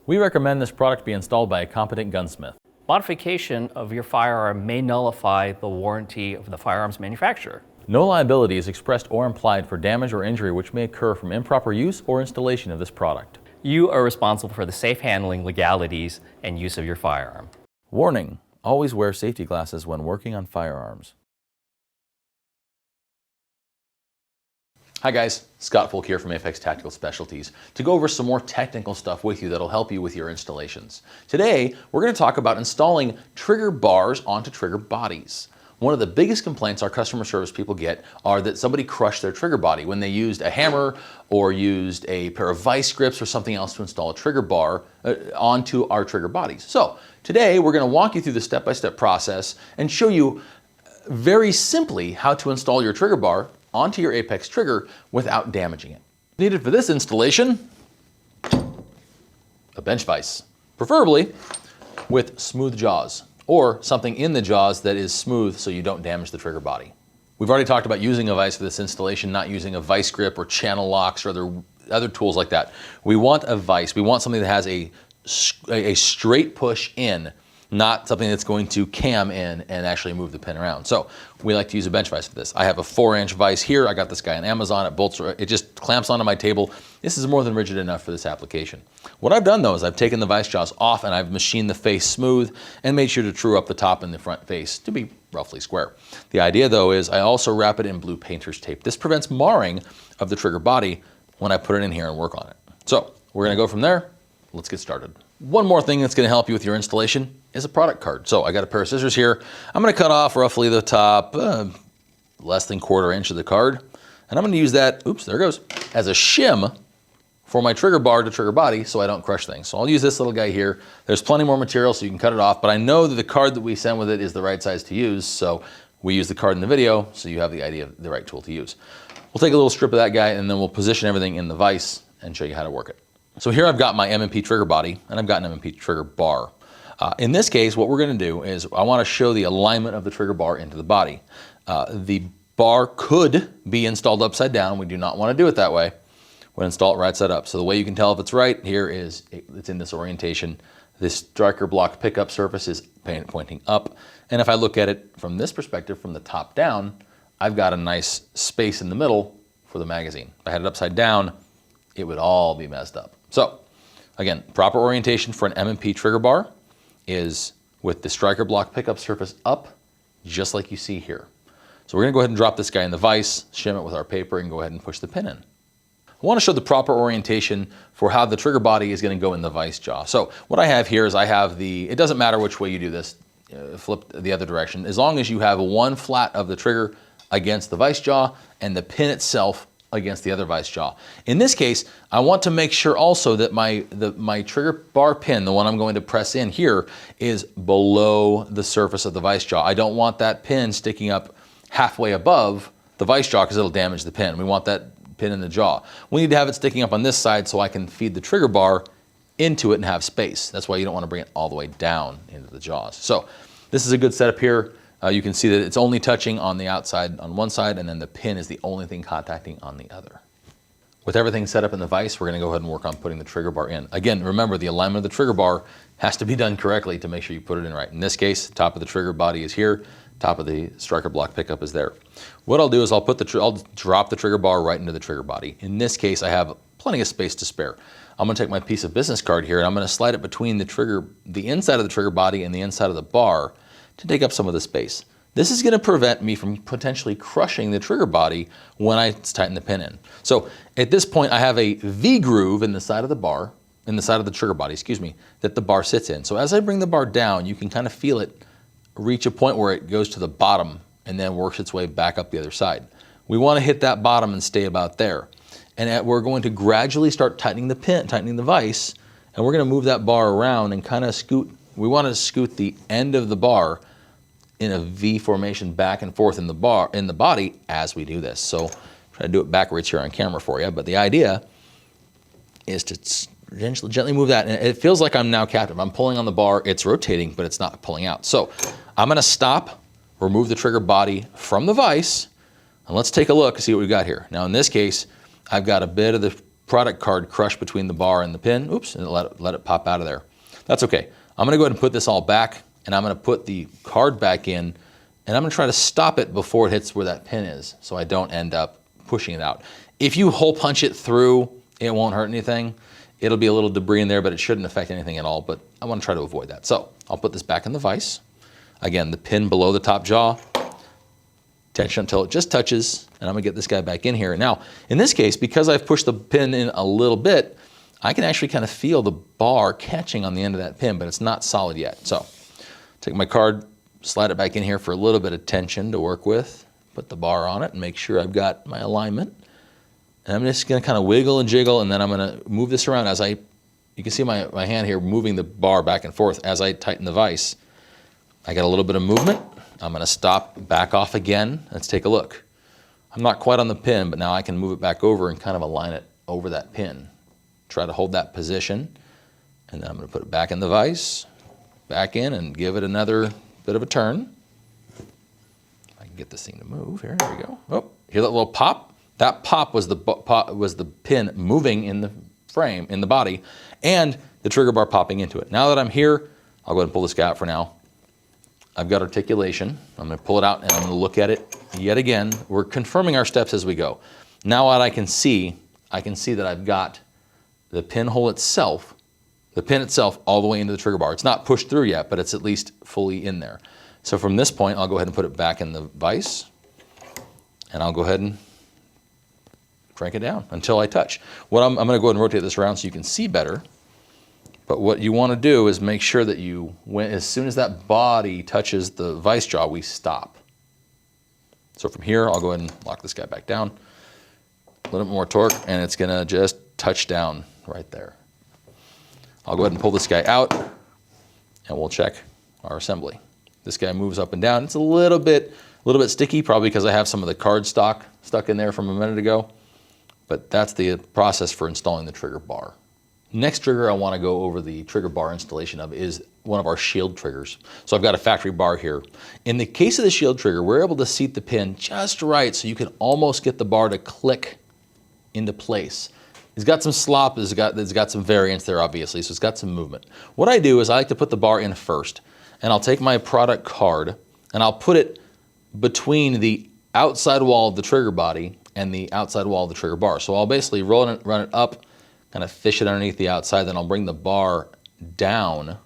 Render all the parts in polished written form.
We recommend this product be installed by a competent gunsmith. Modification of your firearm may nullify the warranty of the firearm's manufacturer. No liability is expressed or implied for damage or injury which may occur from improper use or installation of this product. You are responsible for the safe handling, legalities, and use of your firearm. Warning: always wear safety glasses when working on firearms. Hi guys, Scott Folk here from Apex Tactical Specialties to go over some more technical stuff with you that'll help you with your installations. Today, we're going to talk about installing trigger bars onto trigger bodies. One of the biggest complaints our customer service people get are that somebody crushed their trigger body when they used a hammer or used a pair of Vise grips or something else to install a trigger bar onto our trigger bodies. So today, we're going to walk you through the step-by-step process and show you very simply how to install your trigger bar onto your Apex trigger without damaging it. Needed for this installation, a bench vise, preferably with smooth jaws or something in the jaws that is smooth so you don't damage the trigger body. We've already talked about using a vise for this installation, not using a vise grip or channel locks or other tools like that. We want a vise. We want something that has a straight push in, not something that's going to cam in and actually move the pin around. So we like to use a bench vise for this. I have a 4-inch vise here. I got this guy on Amazon. It just clamps onto my table. This is more than rigid enough for this application. What I've done though is I've taken the vise jaws off and I've machined the face smooth and made sure to true up the top and the front face to be roughly square. The idea though is I also wrap it in blue painter's tape. This prevents marring of the trigger body when I put it in here and work on it. So we're gonna go from there. Let's get started. One more thing that's going to help you with your installation is a product card. So I got a pair of scissors here. I'm going to cut off roughly the top, less than 1/4 inch of the card. And I'm going to use that, oops, there it goes, as a shim for my trigger bar to trigger body so I don't crush things. So I'll use this little guy here. There's plenty more material so you can cut it off, but I know that the card that we send with it is the right size to use. So we use the card in the video so you have the idea of the right tool to use. We'll take a little strip of that guy and then we'll position everything in the vise and show you how to work it. So here I've got my M&P trigger body and I've got an M&P trigger bar. In this case, what we're going to do is I want to show the alignment of the trigger bar into the body. The bar could be installed upside down. We do not want to do it that way. We'll install it right side up. So the way you can tell if it's right here is it's in this orientation. This striker block pickup surface is pointing up. And if I look at it from this perspective, from the top down, I've got a nice space in the middle for the magazine. If I had it upside down, it would all be messed up. So again, proper orientation for an M&P trigger bar is with the striker block pickup surface up, just like you see here. So we're gonna go ahead and drop this guy in the vise, shim it with our paper, and go ahead and push the pin in. I wanna show the proper orientation for how the trigger body is gonna go in the vise jaw. So what I have here is I have it doesn't matter which way you do this, flip the other direction, as long as you have one flat of the trigger against the vise jaw and the pin itself against the other vise jaw. In this case, I want to make sure also that my trigger bar pin, the one I'm going to press in here, is below the surface of the vise jaw. I don't want that pin sticking up halfway above the vise jaw because it'll damage the pin. We want that pin in the jaw. We need to have it sticking up on this side so I can feed the trigger bar into it and have space. That's why you don't want to bring it all the way down into the jaws. So this is a good setup here. You can see that it's only touching on the outside on one side and then the pin is the only thing contacting on the other. With everything set up in the vise, we're going to go ahead and work on putting the trigger bar in. Again, remember the alignment of the trigger bar has to be done correctly to make sure you put it in right. In this case, top of the trigger body is here, top of the striker block pickup is there. What I'll do is I'll drop the trigger bar right into the trigger body. In this case, I have plenty of space to spare. I'm going to take my piece of business card here and I'm going to slide it between the inside of the trigger body and the inside of the bar to take up some of the space. This is going to prevent me from potentially crushing the trigger body when I tighten the pin in. So at this point, I have a V groove in the side of the bar, in the side of the trigger body, excuse me, that the bar sits in. So as I bring the bar down, you can kind of feel it reach a point where it goes to the bottom and then works its way back up the other side. We want to hit that bottom and stay about there. And we're going to gradually start tightening the pin, tightening the vise, and we're going to move that bar around and kind of scoot. We want to scoot the end of the bar in a V formation back and forth in the body as we do this. So try to do it backwards here on camera for you, but the idea is to gently move that, and it feels like I'm now captive. I'm pulling on the bar, it's rotating, but it's not pulling out. So I'm gonna stop, remove the trigger body from the vise, and let's take a look and see what we've got here. Now in this case, I've got a bit of the product card crushed between the bar and the pin. Oops, and let it pop out of there. That's okay. I'm gonna go ahead and put this all back, and I'm gonna put the card back in, and I'm gonna try to stop it before it hits where that pin is, so I don't end up pushing it out. If you hole punch it through, it won't hurt anything. It'll be a little debris in there, but it shouldn't affect anything at all, but I wanna try to avoid that. So I'll put this back in the vise. Again, the pin below the top jaw, tension until it just touches, and I'm gonna get this guy back in here. Now, in this case, because I've pushed the pin in a little bit, I can actually kind of feel the bar catching on the end of that pin, but it's not solid yet. So, take my card, slide it back in here for a little bit of tension to work with, put the bar on it and make sure I've got my alignment. And I'm just gonna kind of wiggle and jiggle, and then I'm gonna move this around as you can see my hand here moving the bar back and forth as I tighten the vise. I got a little bit of movement. I'm gonna stop, back off again. Let's take a look. I'm not quite on the pin, but now I can move it back over and kind of align it over that pin. Try to hold that position, and then I'm gonna put it back in the vise, back in, and give it another bit of a turn. I can get this thing to move here, there we go. Oh, hear that little pop? That pop was the pin moving in the frame, in the body, and the trigger bar popping into it. Now that I'm here, I'll go ahead and pull this guy out for now. I've got articulation. I'm gonna pull it out and I'm gonna look at it yet again. We're confirming our steps as we go. Now what I can see that I've got the pinhole itself, the pin itself all the way into the trigger bar. It's not pushed through yet, but it's at least fully in there. So from this point, I'll go ahead and put it back in the vise, and I'll go ahead and crank it down until I touch. I'm gonna go ahead and rotate this around so you can see better. But what you want to do is make sure that as soon as that body touches the vise jaw, we stop. So from here, I'll go ahead and lock this guy back down. A little bit more torque, and it's gonna just touch down right there. I'll go ahead and pull this guy out, and we'll check our assembly. This guy moves up and down. It's a little bit sticky, probably because I have some of the card stock stuck in there from a minute ago, but that's the process for installing the trigger bar. Next trigger I want to go over the trigger bar installation of is one of our shield triggers. So I've got a factory bar here. In the case of the shield trigger, we're able to seat the pin just right so you can almost get the bar to click into place. It's got some slop, it's got some variance there obviously, so it's got some movement. What I do is I like to put the bar in first, and I'll take my product card and I'll put it between the outside wall of the trigger body and the outside wall of the trigger bar. So I'll basically run it up, kind of fish it underneath the outside, then I'll bring the bar down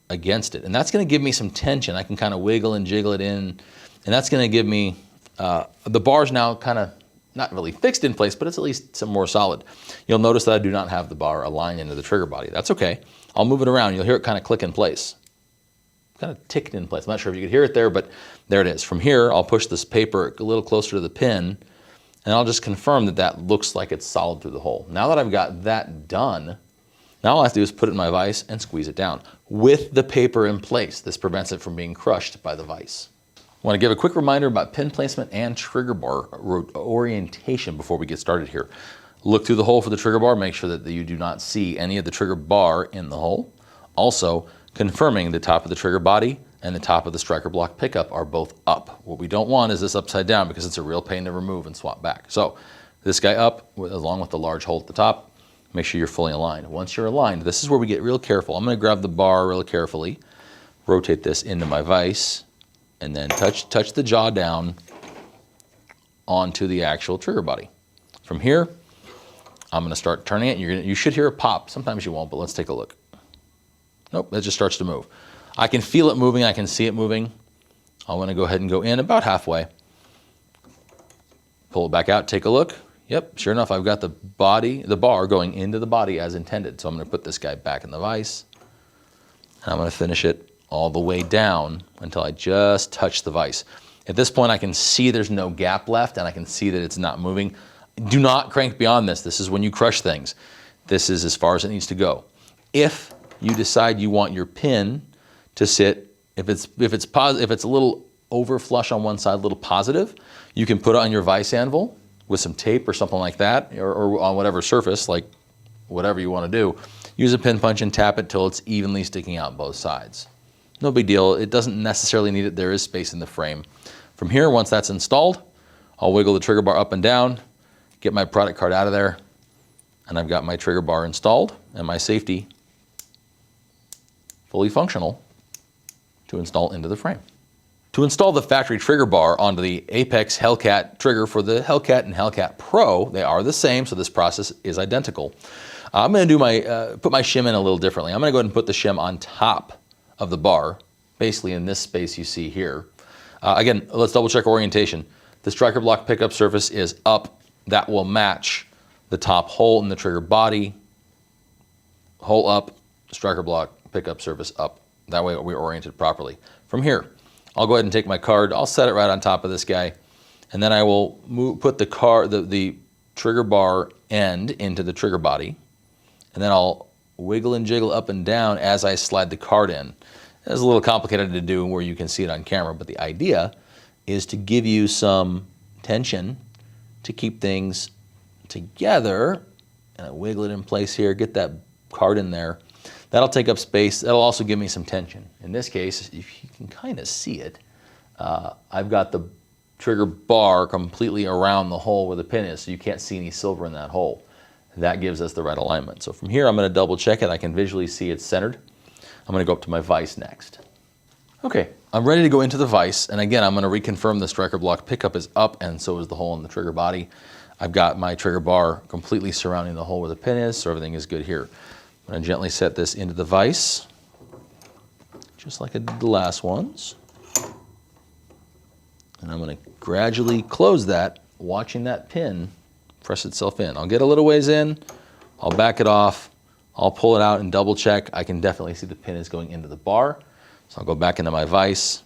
against it. And that's gonna give me some tension. I can kind of wiggle and jiggle it in, and that's gonna give me, the bar's now kind of not really fixed in place, but it's at least some more solid. You'll notice that I do not have the bar aligned into the trigger body. That's okay. I'll move it around. You'll hear it kind of click in place. Kind of ticked in place. I'm not sure if you could hear it there, but there it is. From here, I'll push this paper a little closer to the pin, and I'll just confirm that that looks like it's solid through the hole. Now that I've got that done, now all I have to do is put it in my vise and squeeze it down with the paper in place. This prevents it from being crushed by the vise. I want to give a quick reminder about pin placement and trigger bar orientation before we get started here. Look through the hole for the trigger bar, make sure that you do not see any of the trigger bar in the hole. Also, confirming the top of the trigger body and the top of the striker block pickup are both up. What we don't want is this upside down because it's a real pain to remove and swap back. So this guy up, along with the large hole at the top, make sure you're fully aligned. Once you're aligned, this is where we get real careful. I'm gonna grab the bar real carefully, rotate this into my vise, and then touch the jaw down onto the actual trigger body. From here, I'm gonna start turning it. You should hear a pop. Sometimes you won't, but let's take a look. Nope, that just starts to move. I can feel it moving, I can see it moving. I'm gonna go ahead and go in about halfway. Pull it back out, take a look. Yep, sure enough, I've got the bar going into the body as intended. So I'm gonna put this guy back in the vise, and I'm gonna finish it all the way down until I just touch the vise. At this point, I can see there's no gap left, and I can see that it's not moving. Do not crank beyond this. This is when you crush things. This is as far as it needs to go. If you decide you want your pin to sit, if it's a little over flush on one side, a little positive, you can put it on your vise anvil with some tape or something like that, or on whatever surface, like whatever you want to do. Use a pin punch and tap it till it's evenly sticking out both sides. No big deal. It doesn't necessarily need it. There is space in the frame. From here, once that's installed, I'll wiggle the trigger bar up and down, get my product card out of there, and I've got my trigger bar installed and my safety fully functional to install into the frame. To install the factory trigger bar onto the Apex Hellcat trigger for the Hellcat and Hellcat Pro, they are the same, so this process is identical. I'm going to do put my shim in a little differently. I'm going to go ahead and put the shim on top of the bar, basically in this space you see here. Again, let's double check orientation. The striker block pickup surface is up. That will match the top hole in the trigger body. Hole up, striker block pickup surface up. That way we're oriented properly. From here, I'll go ahead and take my card. I'll set it right on top of this guy, and then I will put the trigger bar end into the trigger body, and then I'll wiggle and jiggle up and down as I slide the card in. It's a little complicated to do where you can see it on camera, but the idea is to give you some tension to keep things together. And I wiggle it in place here, get that card in there. That'll take up space. That'll also give me some tension. In this case, if you can kind of see it, I've got the trigger bar completely around the hole where the pin is, so you can't see any silver in that hole. That gives us the right alignment. So from here, I'm going to double check it. I can visually see it's centered. I'm going to go up to my vise next. Okay, I'm ready to go into the vise, and again, I'm going to reconfirm the striker block pickup is up, and so is the hole in the trigger body. I've got my trigger bar completely surrounding the hole where the pin is, so everything is good here. I'm going to gently set this into the vise, just like I did the last ones. And I'm going to gradually close that, watching that pin press itself in. I'll get a little ways in, I'll back it off, I'll pull it out and double check. I can definitely see the pin is going into the bar. So I'll go back into my vise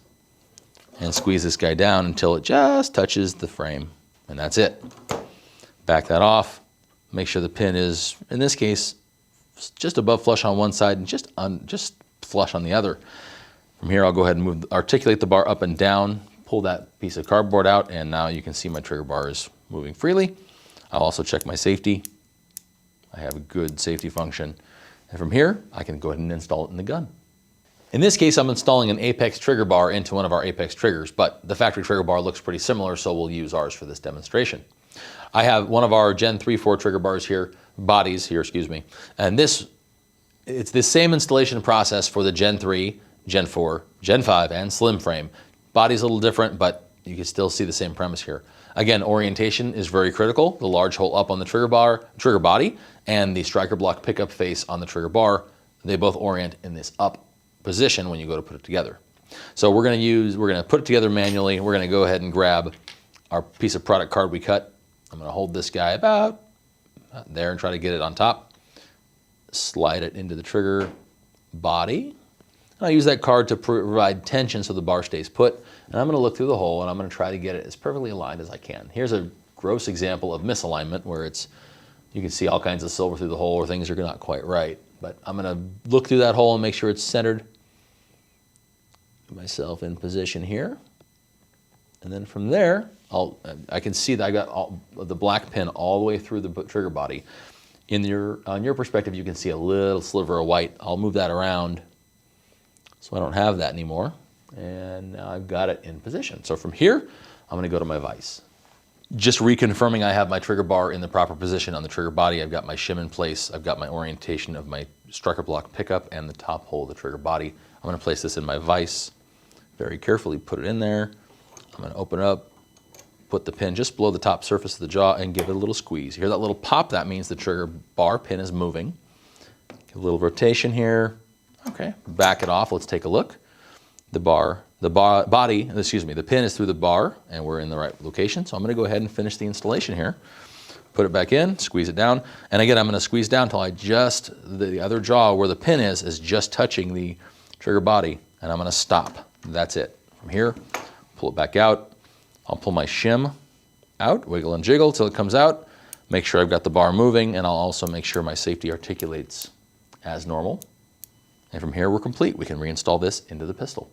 and squeeze this guy down until it just touches the frame. And that's it. Back that off. Make sure the pin is, in this case, just above flush on one side and just flush on the other. From here, I'll go ahead and articulate the bar up and down, pull that piece of cardboard out, and now you can see my trigger bar is moving freely. I'll also check my safety. I have a good safety function. And from here, I can go ahead and install it in the gun. In this case, I'm installing an Apex trigger bar into one of our Apex triggers, but the factory trigger bar looks pretty similar, so we'll use ours for this demonstration. I have one of our Gen 3-4 trigger bars here, bodies here, excuse me, and it's the same installation process for the Gen 3, Gen 4, Gen 5, and slim frame. Body's a little different, but you can still see the same premise here. Again, orientation is very critical. The large hole up on the trigger body, and the striker block pickup face on the trigger bar, they both orient in this up position when you go to put it together. So we're going to put it together manually. We're going to go ahead and grab our piece of product card we cut. I'm going to hold this guy about there and try to get it on top. Slide it into the trigger body. And I use that card to provide tension so the bar stays put. And I'm going to look through the hole and I'm going to try to get it as perfectly aligned as I can. Here's a gross example of misalignment where you can see all kinds of silver through the hole or things are not quite right. But I'm going to look through that hole and make sure it's centered. Get myself in position here. And then from there, I can see that I got the black pin all the way through the trigger body. On your perspective, you can see a little sliver of white. I'll move that around so I don't have that anymore. And now I've got it in position. So from here, I'm going to go to my vise. Just reconfirming I have my trigger bar in the proper position on the trigger body. I've got my shim in place. I've got my orientation of my striker block pickup and the top hole of the trigger body. I'm going to place this in my vise. Very carefully put it in there. I'm going to open it up, put the pin just below the top surface of the jaw and give it a little squeeze. You hear that little pop? That means the trigger bar pin is moving. Give a little rotation here. Okay, back it off. Let's take a look. The pin is through the bar and we're in the right location. So I'm going to go ahead and finish the installation here. Put it back in, squeeze it down. And again, I'm going to squeeze down until the other jaw where the pin is just touching the trigger body. And I'm going to stop. That's it. From here, pull it back out. I'll pull my shim out, wiggle and jiggle till it comes out. Make sure I've got the bar moving, and I'll also make sure my safety articulates as normal. And from here, we're complete. We can reinstall this into the pistol.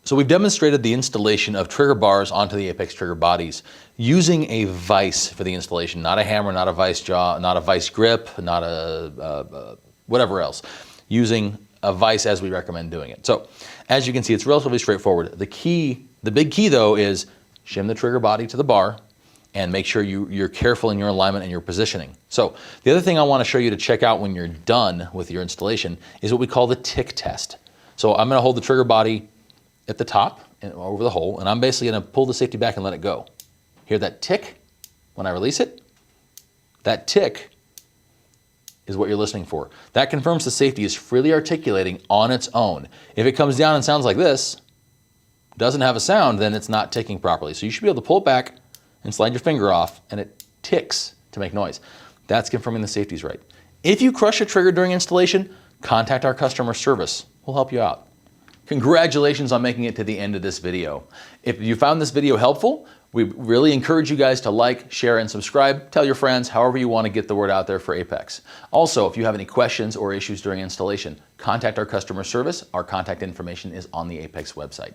So we've demonstrated the installation of trigger bars onto the Apex trigger bodies using a vise for the installation, not a hammer, not a vise jaw, not a vise grip, not a whatever else, using a vise as we recommend doing it. So as you can see, it's relatively straightforward. The big key though is shim the trigger body to the bar and make sure you're careful in your alignment and your positioning. So the other thing I want to show you to check out when you're done with your installation is what we call the tick test. So I'm going to hold the trigger body at the top and over the hole, and I'm basically going to pull the safety back and let it go. Hear that tick when I release it? That tick is what you're listening for. That confirms the safety is freely articulating on its own. If it comes down and sounds like this, doesn't have a sound, then it's not ticking properly. So you should be able to pull it back and slide your finger off, and it ticks to make noise. That's confirming the safety's right. If you crush a trigger during installation, contact our customer service. We'll help you out. Congratulations on making it to the end of this video. If you found this video helpful, we really encourage you guys to like, share, and subscribe. Tell your friends, however you want to get the word out there for Apex. Also, if you have any questions or issues during installation, contact our customer service. Our contact information is on the Apex website.